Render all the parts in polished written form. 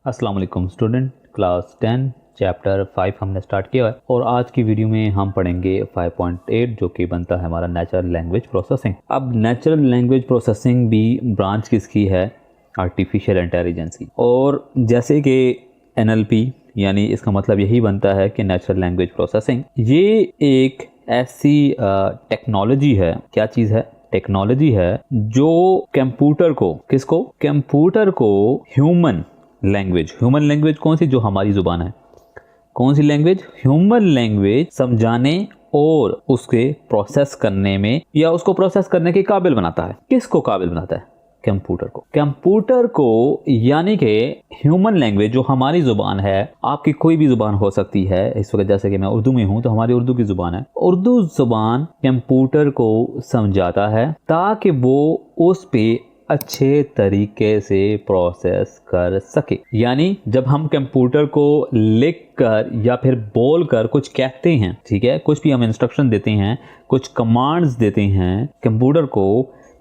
अस्सलाम वालेकुम student, class 10 chapter 5 हमने स्टार्ट किया है और आज की वीडियो में हम पढ़ेंगे 5.8 जो कि बनता है हमारा नेचुरल लैंग्वेज प्रोसेसिंग। अब नेचुरल लैंग्वेज प्रोसेसिंग भी ब्रांच किसकी है? आर्टिफिशियल इंटेलिजेंस की। और जैसे कि NLP यानी इसका मतलब यही बनता है कि नेचुरल लैंग्वेज प्रोसेसिंग, ये एक ऐसी टेक्नोलॉजी है। क्या चीज़ है? टेक्नोलॉजी है जो कंप्यूटर को, किसको? कंप्यूटर को ह्यूमन लैंग्वेज कौन सी? जो हमारी जुबान है। कौन सी लैंग्वेज? ह्यूमन लैंग्वेज समझाने और उसके प्रोसेस करने में या उसको प्रोसेस करने के काबिल बनाता है। किसको काबिल बनाता है? कंप्यूटर को यानी कि ह्यूमन लैंग्वेज जो हमारी जुबान है, आपकी कोई भी जुबान हो सकती है। इस वक्त जैसे कि मैं उर्दू में हूं तो हमारी उर्दू की जुबान है। उर्दू जुबान कंप्यूटर को समझाता है ताकि वो उस पे अच्छे तरीके से प्रोसेस कर सके। यानी जब हम कंप्यूटर को लिख कर या फिर बोल कर कुछ कहते हैं, ठीक है, कुछ भी हम इंस्ट्रक्शन देते हैं, कुछ कमांड्स देते हैं कंप्यूटर को,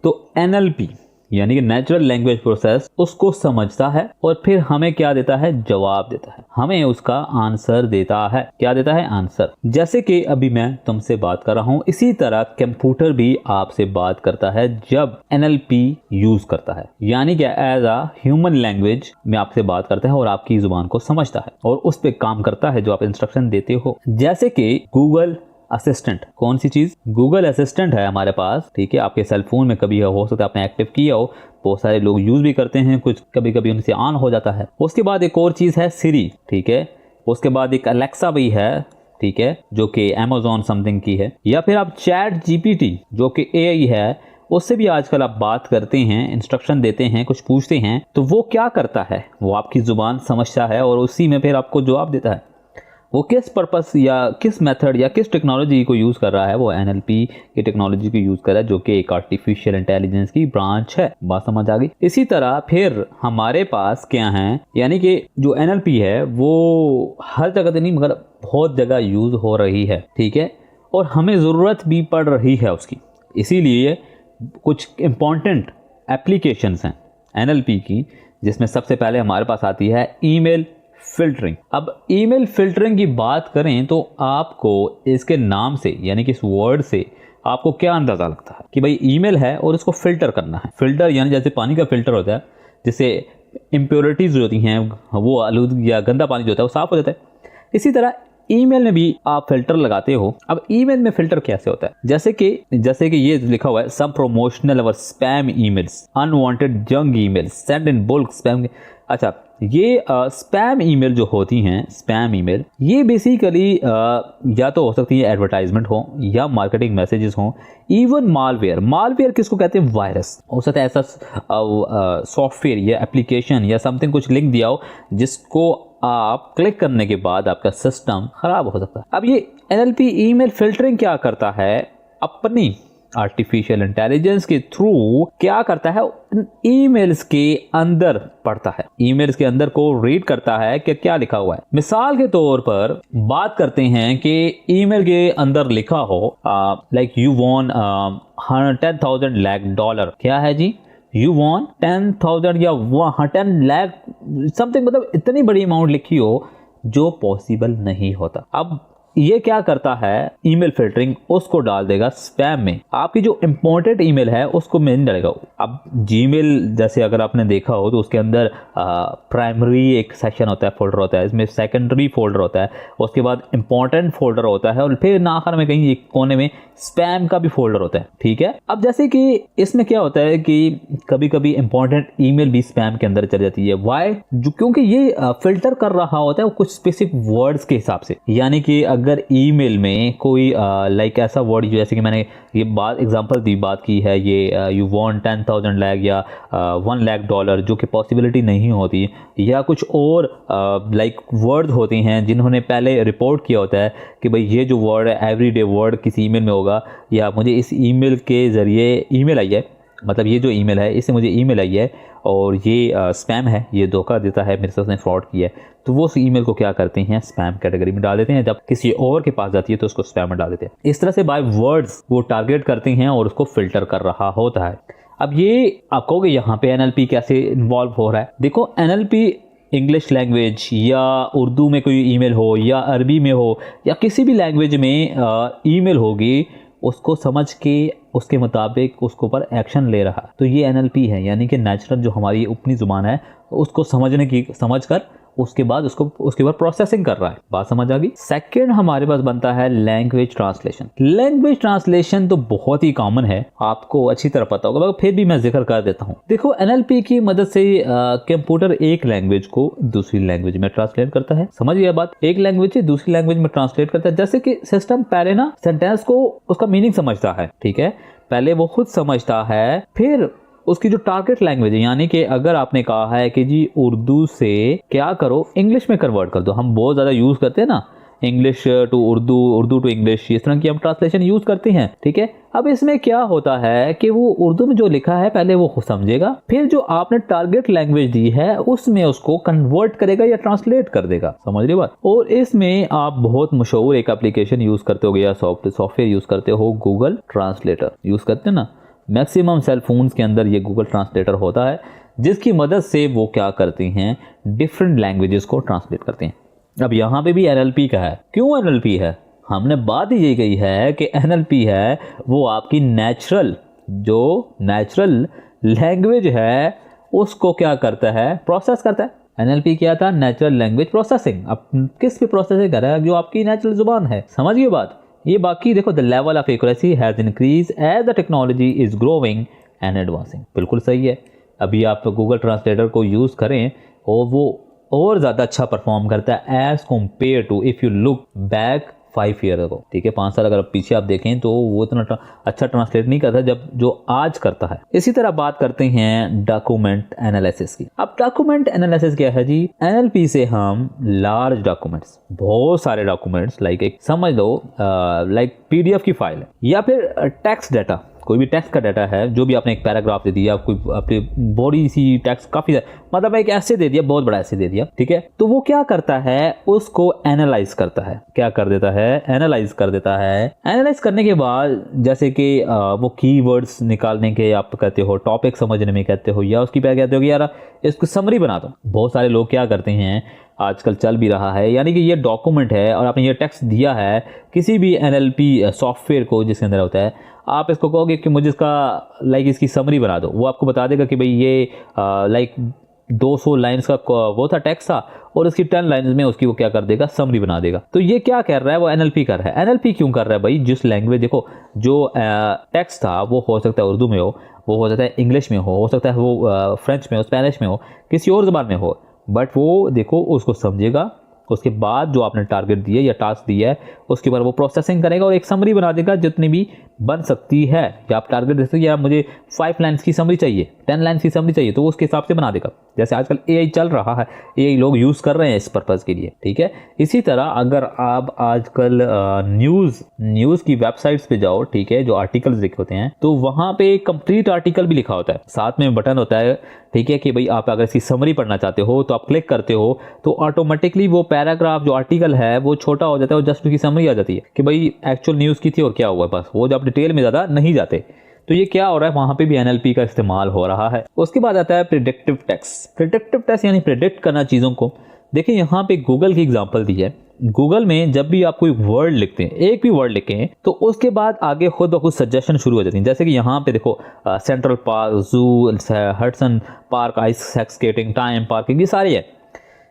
तो NLP यानी कि नेचुरल लैंग्वेज प्रोसेस उसको समझता है और फिर हमें क्या देता है? जवाब देता है, हमें उसका आंसर देता है। क्या देता है? आंसर। जैसे कि अभी मैं तुमसे बात कर रहा हूं, इसी तरह कंप्यूटर भी आपसे बात करता है जब NLP यूज करता है, यानी कि एज अ ह्यूमन लैंग्वेज में आपसे बात करता है और आपकी जुबान को समझता है और उस पर काम करता है जो आप इंस्ट्रक्शन देते हो। जैसे कि गूगल असिस्टेंट। कौन सी चीज? गूगल असिस्टेंट है हमारे पास, ठीक है। आपके सेल फोन में कभी हो सकता है आपने एक्टिव किया हो, बहुत सारे लोग यूज भी करते हैं, कुछ कभी कभी उनसे ऑन हो जाता है। उसके बाद एक और चीज है सिरी, ठीक है। उसके बाद एक अलेक्सा भी है, ठीक है, जो कि Amazon समथिंग की है। या फिर आप चैट GPT जो कि AI है, उससे भी आजकल आप बात करते हैं, इंस्ट्रक्शन देते हैं, कुछ पूछते हैं, तो वो क्या करता है? वो आपकी जुबान समझता है और उसी में फिर आपको जवाब देता है। वो किस पर्पस या किस मेथड या किस टेक्नोलॉजी को यूज़ कर रहा है? वो NLP की टेक्नोलॉजी को यूज़ कर रहा है जो कि एक आर्टिफिशियल इंटेलिजेंस की ब्रांच है। बात समझ आ गई? इसी तरह फिर हमारे पास क्या है, यानी कि जो NLP है वो हर जगह तो नहीं मगर बहुत जगह यूज़ हो रही है, ठीक है, और हमें ज़रूरत भी पड़ रही है उसकी। इसीलिए कुछ इम्पॉर्टेंट एप्लीकेशंस हैं NLP की, जिसमें सबसे पहले हमारे पास आती है ईमेल फिल्टरिंग। अब ईमेल फिल्टरिंग की बात करें तो आपको इसके नाम से यानी कि इस वर्ड से आपको क्या अंदाजा लगता है कि भाई ईमेल है और इसको फिल्टर करना है। फिल्टर यानी जैसे पानी का फिल्टर होता है, जिससे इम्प्योरिटीज जो होती हैं, वो आलूद या गंदा पानी जो होता है वो साफ हो जाता है, इसी तरह ईमेल में भी आप फिल्टर लगाते हो। अब ईमेल में फिल्टर कैसे होता है? जैसे कि ये लिखा हुआ है, सम प्रोमोशनल और spam emails, unwanted junk emails send in bulk spam. अच्छा, ये स्पैम ईमेल जो होती हैं, स्पैम ईमेल, ये बेसिकली या तो हो सकती है एडवर्टाइजमेंट हो या मार्केटिंग मैसेजेस हो, इवन मालवेयर किसको कहते हैं? वायरस। हो सकता है ऐसा सॉफ्टवेयर या एप्लीकेशन या समथिंग कुछ लिंक दिया हो जिसको आप क्लिक करने के बाद आपका सिस्टम खराब हो सकता है। अब ये NLP ईमेल फिल्टरिंग क्या करता है? अपनी आर्टिफिशियल इंटेलिजेंस के थ्रू क्या करता है? ईमेल्स के अंदर पढ़ता है, ईमेल्स के अंदर को रीड करता है कि क्या लिखा हुआ है। मिसाल के तौर पर बात करते हैं कि ईमेल के अंदर लिखा हो लाइक यू वॉन $10,000 क्या है जी? यू वॉन्ट 10,000 या 10 लाख समथिंग, मतलब इतनी बड़ी अमाउंट लिखी हो जो पॉसिबल नहीं होता। अब ये क्या करता है? ईमेल फिल्टरिंग उसको डाल देगा स्पैम में। आपकी जो इंपॉर्टेंट ईमेल है उसको में नहीं डालेगा। अब जीमेल जैसे अगर आपने देखा हो तो उसके अंदर प्राइमरी एक सेक्शन होता है, फोल्डर होता है, इसमें सेकेंडरी फोल्डर होता है, उसके बाद इंपॉर्टेंट फोल्डर होता है और फिर आखिर में कहीं एक कोने में स्पैम का भी फोल्डर होता है, ठीक है। अब जैसे कि इसमें क्या होता है कि कभी कभी इंपॉर्टेंट ईमेल भी स्पैम के अंदर चल जाती है। वाई? क्योंकि ये फिल्टर कर रहा होता है कुछ स्पेसिफिक वर्ड्स के हिसाब से। यानी कि अगर ईमेल में कोई लाइक ऐसा वर्ड, जैसे कि मैंने ये बात एग्जांपल दी, बात की है, ये यू वांट 10,000 लाख या $1 लाख जो कि पॉसिबिलिटी नहीं होती, या कुछ और लाइक वर्ड होते हैं जिन्होंने पहले रिपोर्ट किया होता है कि भाई ये जो वर्ड है एवरीडे वर्ड किसी ईमेल में होगा, या मुझे इस ईमेल के ज़रिए ईमेल आई है, मतलब ये जो ईमेल है इससे मुझे ईमेल आई है और ये स्पैम है, ये धोखा देता है, मेरे साथ उसने फ्रॉड किया है, तो वो उस ईमेल को क्या करते हैं? स्पैम कैटेगरी में डाल देते हैं। जब किसी और के पास जाती है तो उसको स्पैम में डाल देते हैं। इस तरह से बाय वर्ड्स वो टारगेट करते हैं और उसको फिल्टर कर रहा होता है। अब ये आप कहोगे यहाँ पे NLP कैसे इन्वॉल्व हो रहा है? देखो NLP इंग्लिश लैंग्वेज या उर्दू में कोई ईमेल हो या अरबी में हो या किसी भी लैंग्वेज में ईमेल होगी, उसको समझ के उसके मुताबिक उसके ऊपर एक्शन ले रहा, तो ये NLP है। यानी कि नेचुरल जो हमारी अपनी ज़ुबान है उसको समझ कर उसके बाद उसके बाद प्रोसेसिंग कर रहा है। बात समझ आ गई। सेकंड हमारे पास बनता है लैंग्वेज ट्रांसलेशन। लैंग्वेज ट्रांसलेशन तो बहुत ही कॉमन है, आपको अच्छी तरह पता होगा, मगर फिर भी मैं जिक्र कर देता हूँ। देखो NLP की मदद से कंप्यूटर एक लैंग्वेज को दूसरी लैंग्वेज में ट्रांसलेट करता है। समझ गया बात? एक लैंग्वेज से दूसरी लैंग्वेज में ट्रांसलेट करता है। जैसे कि सिस्टम पहले ना सेंटेंस को उसका मीनिंग समझता है, ठीक है, पहले वो खुद समझता है, फिर उसकी जो टारगेट लैंग्वेज है, यानी कि अगर आपने कहा है कि जी उर्दू से क्या करो इंग्लिश में कन्वर्ट कर दो, हम बहुत ज़्यादा यूज़ करते हैं ना English to Urdu, Urdu to English, इस तरह की हम ट्रांसलेशन यूज़ करते हैं, ठीक है। अब इसमें क्या होता है कि वो उर्दू में जो लिखा है पहले वो खुद समझेगा, फिर जो आपने टारगेट लैंग्वेज दी है उसमें उसको कन्वर्ट करेगा या ट्रांसलेट कर देगा। समझ रही बात? और इसमें आप बहुत मशहूर एक एप्लीकेशन यूज़ करते हो या सॉफ्टवेयर यूज़ करते हो, गूगल ट्रांसलेटर यूज़ करते हैं ना। मैक्सिमम सेल फोन्स के अंदर ये गूगल ट्रांसलेटर होता है, जिसकी मदद से वो क्या करती हैं, डिफरेंट लैंग्वेजेस को ट्रांसलेट करते हैं। अब यहाँ पे भी NLP का है। क्यों NLP है? हमने बात ही यही कही है कि NLP है वो आपकी नेचुरल लैंग्वेज है उसको क्या करता है, प्रोसेस करता है। NLP क्या था? Natural language processing. अब किस पे प्रोसेसिंग कर रहा है? जो आपकी नेचुरल जुबान है। समझ गए बात? ये बाकी देखो, the level of accuracy has increase as the technology is growing and advancing. बिल्कुल सही है। अभी आप गूगल ट्रांसलेटर को यूज़ करें और वो और ज़्यादा अच्छा परफॉर्म करता है as compared to if you look back 5 year ago, ठीक है, 5 साल अगर पीछे आप देखें तो वो इतना अच्छा ट्रांसलेट नहीं करता जब जो आज करता है। इसी तरह बात करते हैं डॉक्यूमेंट एनालिसिस की। अब डॉक्यूमेंट एनालिसिस क्या है जी? NLP से हम लार्ज डॉक्यूमेंट्स, बहुत सारे डॉक्यूमेंट्स, लाइक एक समझ लो लाइक PDF की फाइल है या फिर टेक्स्ट डाटा, कोई भी टेक्स्ट का डाटा है, जो भी आपने एक पैराग्राफ दे दिया, कोई अपनी बड़ी सी टेक्स्ट, काफ़ी मतलब एक ऐसे दे दिया, बहुत बड़ा ऐसे दे दिया, ठीक है, तो वो क्या करता है, उसको एनालाइज करता है। क्या कर देता है? एनालाइज कर देता है। एनालाइज करने के बाद जैसे कि वो कीवर्ड्स निकालने के आप कहते हो, टॉपिक समझने में कहते हो, या उसकी क्या कहते हो कि यार इसको समरी बना दो। बहुत सारे लोग क्या करते हैं, आजकल चल भी रहा है, यानी कि ये डॉक्यूमेंट है और आपने ये टेक्स्ट दिया है किसी भी NLP सॉफ्टवेयर को जिसके अंदर होता है, आप इसको कहोगे कि मुझे इसका लाइक इसकी समरी बना दो, वो आपको बता देगा कि भाई ये लाइक 200 लाइन्स का वो था, टेक्स्ट था, और इसकी 10 लाइन्स में उसकी वो क्या कर देगा, समरी बना देगा। तो ये क्या कर रहा है? वो NLP कर रहा है। NLP क्यों कर रहा है भाई? जिस लैंग्वेज, देखो जो टेक्स्ट था वो हो सकता है उर्दू में हो सकता है इंग्लिश में हो सकता है वो फ्रेंच में हो, स्पेनिश में हो, किसी और ज़बान में हो, बट वो देखो उसको समझेगा, उसके बाद जो आपने टारगेट दिया या टास्क दिया है उसके बाद वो प्रोसेसिंग करेगा और एक समरी बना देगा जितनी भी बन सकती है। या आप टारगेट दे सकते यार मुझे 5 लाइन्स की समरी चाहिए, 10 लाइन्स की समरी चाहिए, तो वो उसके हिसाब से बना देगा। जैसे आजकल AI चल रहा है, AI लोग यूज़ कर रहे हैं इस पर्पज़ के लिए, ठीक है। इसी तरह अगर आप आजकल न्यूज़ की वेबसाइट्स पे जाओ, ठीक है, जो आर्टिकल्स लिखे होते हैं, तो वहाँ पे कंप्लीट आर्टिकल भी लिखा होता है, साथ में बटन होता है, ठीक है, कि भाई आप अगर इसकी समरी पढ़ना चाहते हो तो आप क्लिक करते हो तो ऑटोमेटिकली वो पैराग्राफ जो आर्टिकल है वो छोटा हो जाता है और जस्ट उसकी समरी आ जाती है कि भाई एक्चुअल न्यूज़ की थी और क्या हुआ, बस वो जब डिटेल में ज़्यादा नहीं जाते। तो ये क्या हो रहा है, वहाँ पे भी NLP का इस्तेमाल हो रहा है। उसके बाद आता है प्रिडिक्टिव टेक्स्ट। प्रिडिक्टिव टेक्स्ट यानी प्रिडिक्ट करना चीज़ों को। देखिए यहाँ पे गूगल की एग्जांपल दी है। गूगल में जब भी आप कोई वर्ड लिखते हैं, एक भी वर्ड लिखें, तो उसके बाद आगे खुद ब खुद सजेशन शुरू हो जाती हैं। जैसे कि यहाँ पे देखो सेंट्रल पार्क, जू, Hudson park, ice skating, time parking, ये सारी है।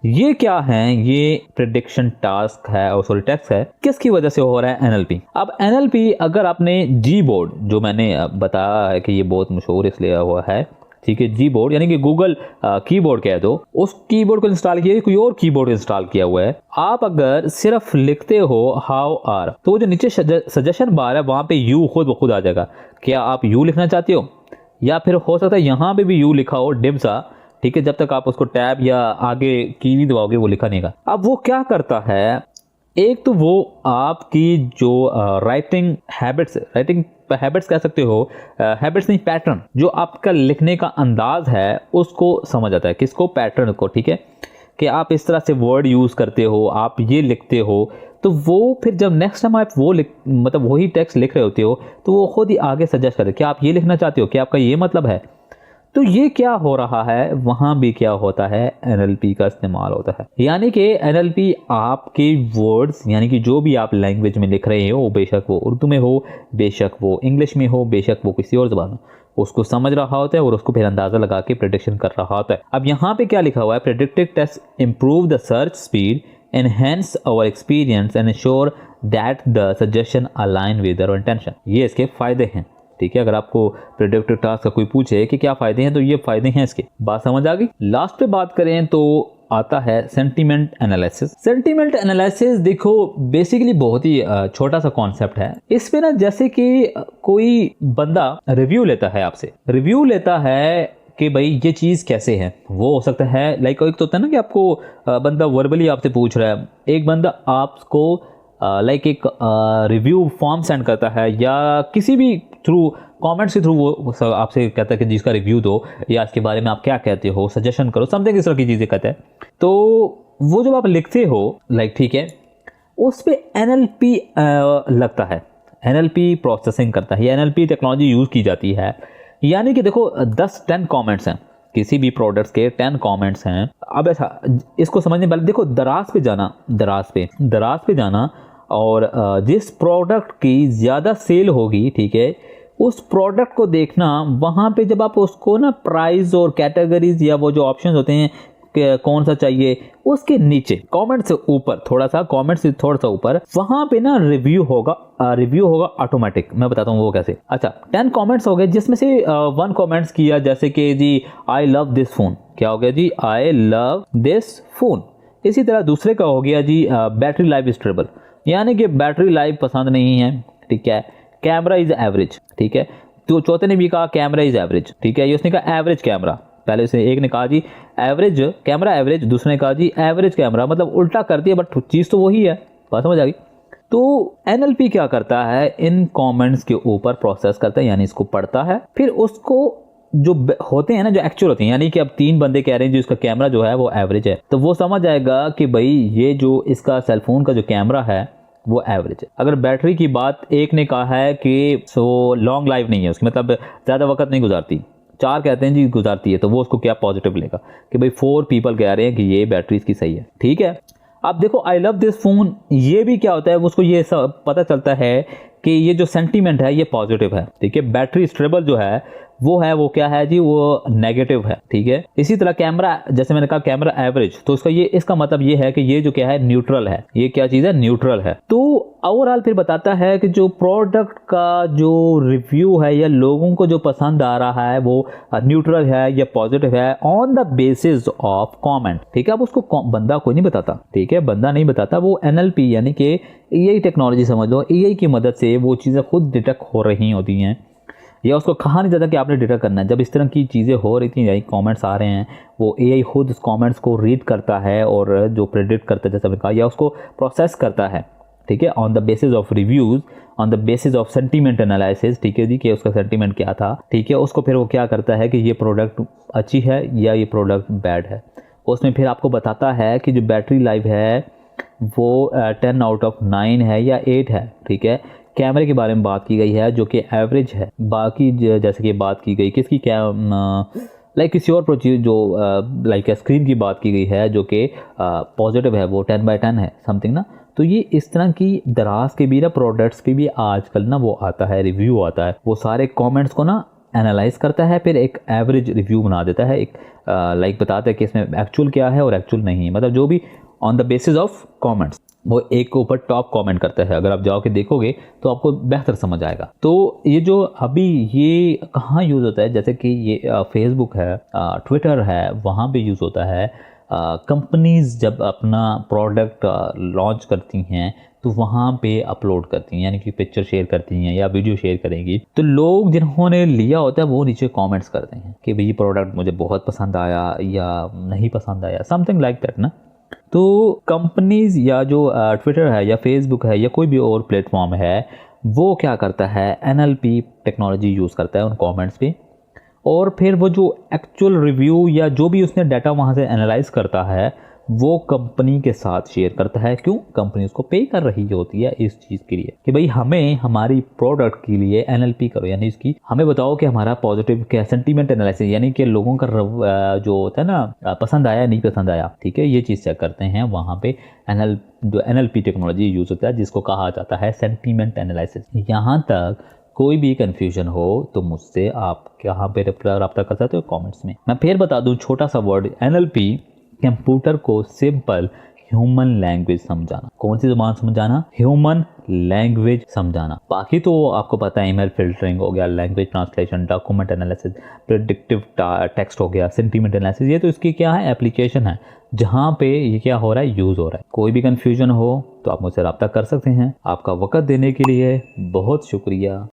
ये क्या है? ये प्रेडिक्शन टास्क है और सॉरी टेक्स्ट है। किसकी वजह से हो रहा है? NLP। अब NLP अगर आपने जी बोर्ड, जो मैंने बताया है कि ये बहुत मशहूर इसलिए हुआ है, ठीक है, जी बोर्ड यानी कि गूगल कीबोर्ड कह दो, उस कीबोर्ड को इंस्टॉल किया, कोई और कीबोर्ड इंस्टॉल किया हुआ है, आप अगर सिर्फ लिखते हो हाउ आर, तो वो जो नीचे सजेशन बार है वहां पे यू खुद ब खुद आ जाएगा। क्या आप यू लिखना चाहते हो? या फिर हो सकता है यहाँ पे भी यू लिखा हो डिम सा, ठीक है, जब तक आप उसको टैब या आगे की नहीं दबाओगे वो लिखा नहीं होगा। अब वो क्या करता है, एक तो वो आपकी जो राइटिंग हैबिट्स कह सकते हो, हैबिट्स नहीं पैटर्न, जो आपका लिखने का अंदाज है उसको समझ आता है। किसको? पैटर्न को, ठीक है, कि आप इस तरह से वर्ड यूज़ करते हो, आप ये लिखते हो, तो वो फिर जब नेक्स्ट टाइम आप वो मतलब वही टेक्स्ट लिख रहे होते हो तो वो खुद ही आगे सजेस्ट करते, क्या आप ये लिखना चाहते हो, क्या आपका ये मतलब है। तो ये क्या हो रहा है, वहाँ भी क्या होता है, NLP का इस्तेमाल होता है। यानी कि NLP आपके वर्ड्स, यानी कि जो भी आप लैंग्वेज में लिख रहे हो, बेशक वो उर्दू में हो, बेशक वो इंग्लिश में हो, बेशक वो किसी और ज़बान में, उसको समझ रहा होता है और उसको फिर अंदाज़ा लगा के प्रेडिक्शन कर रहा होता है। अब यहाँ पे क्या लिखा हुआ है, predictive test improve the search speed, enhance our experience and ensure that the suggestion align with our intention। ये इसके फायदे हैं। ठीक है, अगर आपको प्रेडिक्टिव टास्क का कोई पूछे कि क्या फायदे हैं, तो ये फायदे हैं इसके। बात समझ आ गई। लास्ट पे बात करें तो आता है सेंटीमेंट एनालिसिस। सेंटीमेंट एनालिसिस देखो बेसिकली बहुत ही छोटा सा कॉन्सेप्ट है। इस पे ना जैसे कि कोई बंदा रिव्यू लेता है, आपसे रिव्यू लेता है कि भाई ये चीज़ कैसे है। वो हो सकता है लाइक एक तो होता है ना कि आपको बंदा वर्बली आपसे पूछ रहा है, एक बंदा आपको लाइक एक रिव्यू फॉर्म सेंड करता है या किसी भी थ्रू कमेंट्स के थ्रू वो आपसे कहता है कि जिसका रिव्यू दो या इसके बारे में आप क्या कहते हो, सजेशन करो, समथिंग इस तरह की चीज़ें कहते हैं। तो वो जब आप लिखते हो लाइक ठीक है, उस पर NLP लगता है, NLP प्रोसेसिंग करता है, ये NLP टेक्नोलॉजी यूज़ की जाती है। यानी कि देखो 10 कमेंट्स हैं, किसी भी प्रोडक्ट्स के 10 कमेंट्स हैं। अब ऐसा इसको समझने वाले देखो, दराज पे जाना और जिस प्रोडक्ट की ज़्यादा सेल होगी, ठीक है, उस प्रोडक्ट को देखना। वहाँ पे जब आप उसको ना प्राइस और कैटेगरीज या वो जो ऑप्शंस होते हैं कि कौन सा चाहिए, उसके नीचे कमेंट से ऊपर थोड़ा सा ऊपर वहाँ पे ना रिव्यू होगा ऑटोमेटिक। मैं बताता हूँ वो कैसे। अच्छा 10 कमेंट्स हो गए, जिसमें से 1 कमेंट्स किया जैसे कि जी आई लव दिस फोन, क्या हो गया जी, आई लव दिस फोन। इसी तरह दूसरे का हो गया जी बैटरी लाइफ इज ट्रेबल, यानी कि बैटरी लाइफ पसंद नहीं है, ठीक है। कैमरा इज एवरेज, ठीक है। तो चौथे ने भी कहा कैमरा इज एवरेज, ठीक है। ये उसने कहा एवरेज कैमरा, पहले से एक ने कहा जी एवरेज कैमरा एवरेज, दूसरे ने कहा जी एवरेज कैमरा, मतलब उल्टा कर दिया, बट चीज़ तो वही है। बात समझ आ गई। तो NLP क्या करता है, इन कमेंट्स के ऊपर प्रोसेस करता है, यानी इसको पढ़ता है, फिर उसको जो होते हैं ना, जो एक्चुअल होते हैं, यानी कि अब 3 बंदे कह रहे हैं जी इसका कैमरा जो है वो एवरेज है, तो वो समझ आएगा कि भाई ये जो इसका सेलफोन का जो कैमरा है वो एवरेज है। अगर बैटरी की बात एक ने कहा है कि सो लॉन्ग लाइफ नहीं है उसकी, मतलब ज़्यादा वक्त नहीं गुजारती, 4 कहते हैं जी गुजारती है, तो वो उसको क्या पॉजिटिव लेगा कि भाई 4 पीपल कह रहे हैं कि ये बैटरी इसकी सही है, ठीक है। अब देखो आई लव दिस फोन, ये भी क्या होता है, उसको ये सब पता चलता है कि ये जो सेंटीमेंट है ये पॉजिटिव है, ठीक है। बैटरी स्टेबल जो है वो क्या है जी, वो नेगेटिव है, ठीक है। इसी तरह कैमरा, जैसे मैंने कहा कैमरा एवरेज, तो इसका मतलब ये है कि ये जो क्या है न्यूट्रल है, ये क्या चीज़ है, न्यूट्रल है। तो ओवरऑल फिर बताता है कि जो प्रोडक्ट का जो रिव्यू है या लोगों को जो पसंद आ रहा है वो न्यूट्रल है या पॉजिटिव है on the basis of comment, ठीक है। अब उसको बंदा कोई नहीं बताता, ठीक है, बंदा नहीं बताता, वो NLP यानी कि AI टेक्नोलॉजी समझ लो, AI की मदद से वो चीज़ें खुद डिटेक्ट हो रही होती हैं, या उसको कहा नहीं जाता कि आपने डिटेक्ट करना है। जब इस तरह की चीज़ें हो रही थी, यानी कमेंट्स आ रहे हैं, वो AI खुद उस कमेंट्स को रीड करता है और जो प्रेडिक्ट करता है, जैसा मैंने कहा, या उसको प्रोसेस करता है, ठीक है, on the basis of reviews, on the basis of sentiment analysis, ठीक है जी, कि उसका सेंटीमेंट क्या था, ठीक है। उसको फिर वो क्या करता है कि ये प्रोडक्ट अच्छी है या ये प्रोडक्ट बैड है। उसमें फिर आपको बताता है कि जो बैटरी लाइफ है वो 10 आउट ऑफ 9 है या 8 है, ठीक है। कैमरे के बारे में बात की गई है जो कि एवरेज है। बाकी जैसे कि बात की गई किसकी, क्या लाइक किसी और चीज़ जो लाइक स्क्रीन की बात की गई है जो कि पॉजिटिव है, वो 10/10 है समथिंग ना। तो ये इस तरह की दराज के भी ना प्रोडक्ट्स पे भी आजकल ना वो आता है, रिव्यू आता है, वो सारे कमेंट्स को ना एनालाइज करता है, फिर एक एवरेज रिव्यू बना देता है, एक लाइक बताता है कि इसमें एक्चुअल क्या है और एक्चुअल नहीं है, मतलब जो भी on the basis of comments, वो एक के ऊपर टॉप कमेंट करता है। अगर आप जाओ के देखोगे तो आपको बेहतर समझ आएगा। तो ये जो अभी ये कहाँ यूज़ होता है, जैसे कि ये फेसबुक है, ट्विटर है, वहाँ पे यूज़ होता है। कंपनीज़ जब अपना प्रोडक्ट लॉन्च करती हैं तो वहाँ पे अपलोड करती हैं, यानी कि पिक्चर शेयर करती हैं या वीडियो शेयर करेंगी, तो लोग जिन्होंने लिया होता है वो नीचे कमेंट्स करते हैं कि भाई ये प्रोडक्ट मुझे बहुत पसंद आया या नहीं पसंद आया, समथिंग लाइक दैट ना। तो कंपनीज या जो ट्विटर है या फेसबुक है या कोई भी और प्लेटफॉर्म है, वो क्या करता है, NLP टेक्नोलॉजी यूज़ करता है उन कमेंट्स पे, और फिर वो जो एक्चुअल रिव्यू या जो भी उसने डाटा वहाँ से एनालाइज करता है वो कंपनी के साथ शेयर करता है। क्यों? कंपनी उसको पे कर रही होती है इस चीज़ के लिए कि भाई हमें हमारी प्रोडक्ट के लिए NLP करो, यानी इसकी हमें बताओ कि हमारा पॉजिटिव क्या सेंटीमेंट एनालिसिस, यानी कि लोगों का जो होता है ना, पसंद आया नहीं पसंद आया, ठीक है, ये चीज़ चेक करते हैं। वहाँ पे जो NLP टेक्नोलॉजी यूज़ होता है जिसको कहा जाता है सेंटीमेंट एनालिसिस। यहाँ तक कोई भी कन्फ्यूजन हो तो मुझसे आप कहाँ पे रब्ता कर सकते हो? कमेंट्स में। मैं फिर बता दूं छोटा सा वर्ड, NLP कंप्यूटर को सिंपल ह्यूमन लैंग्वेज समझाना। कौन सी जुबान समझाना? ह्यूमन लैंग्वेज समझाना। बाकी तो आपको पता है, ईमेल फिल्टरिंग हो गया, language translation, document analysis, predictive text हो गया, सेंटीमेंट एनालिसिस, ये तो इसकी क्या है? एप्लीकेशन है जहाँ पे ये क्या हो रहा है? यूज़ हो रहा है। कोई भी कन्फ्यूजन हो तो आप मुझसे रब्ता कर सकते हैं। आपका वक्त देने के लिए बहुत शुक्रिया।